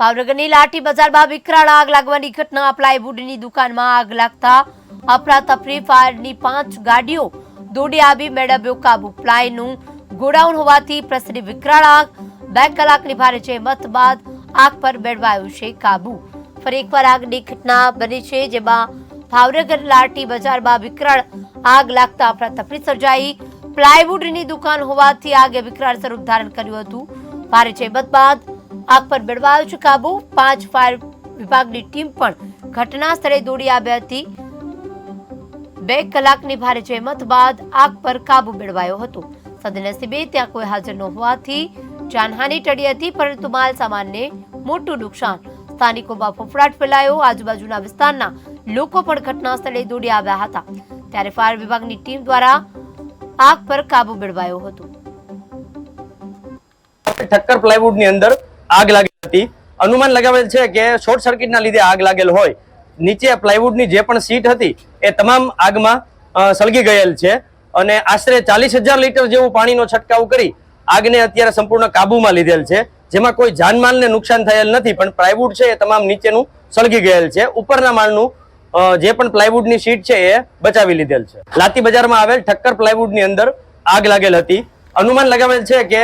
ભાવનગરની લાઠી બજારમાં વિકરાળ આગ લાગવાની ઘટના પ્લાયવુડની દુકાનમાં આગ લાગતા અફરાતફરી ફાયરની 5 ગાડીઓ દોડી આવી મેળવ્યો કાબુ। પ્લાયનું ગોડાઉન હોવાથી પ્રસરી વિકરાળ આગ 2 કલાકની ભારે જહેમત બાદ આગ પર મેળવાયો છે કાબુ। ફરી એકવાર આગની ઘટના બની છે, જેમાં ભાવનગર લાઠી બજારમાં વિકરાળ આગ લાગતા અફરાતફરી સર્જાઈ। પ્લાયવુડની દુકાન હોવાથી આગે વિકરાળ સ્વરૂપ ધારણ કર્યું હતું। ભારે જહેમત બાદ આગ પર મેળવાયો છે કાબુ। 5 ફાયર વિભાગની ટીમ પણ ઘટના સ્થળે દોડી આવી હતી। 2 કલાકની ભારે જહેમત બાદ આગ પર કાબુ મેળવાયો હતો। સદનસીબે ત્યાં કોઈ હાજર ન હોવાથી જાનહાનિ ટળી હતી, પરંતુ માલ સામાનને મોટું નુકસાન। સ્થાનિકોમાં ફફડાટ ફેલાયો। આજુબાજુના વિસ્તારના લોકો પણ ઘટના સ્થળે દોડી આવ્યા હતા, ત્યારે ફાયર વિભાગની ટીમ દ્વારા આગ પર કાબુ મેળવાયો હતો। ઠક્કર પ્લાયવુડ ની અંદર આગ લાગી હતી। અનુમાન લગાવેલ છે કે શોર્ટ સર્કિટના લીધે આગ લાગેલ હોય। નીચે પ્લાયવુડની જે પણ સીટ હતી એ તમામ આગમાં સળગી ગયેલ છે અને આશરે 40,000 લીટર જેવું પાણીનો છંટકાવ કરી આગને અત્યારે સંપૂર્ણ કાબુમાં લીધેલ છે, જેમાં કોઈ જાનમાલને નુકસાન થયેલ નથી, પણ પ્લાયવુડ છે એ તમામ નીચેનું સળગી ગયેલ છે। ઉપરના માળનું જે પણ પ્લાયવુડની સીટ છે એ બચાવી લીધેલ છે। લાઠી બજારમાં આવેલ ઠક્કર પ્લાયવુડની અંદર આગ લાગેલ હતી। અનુમાન લગાવેલ છે કે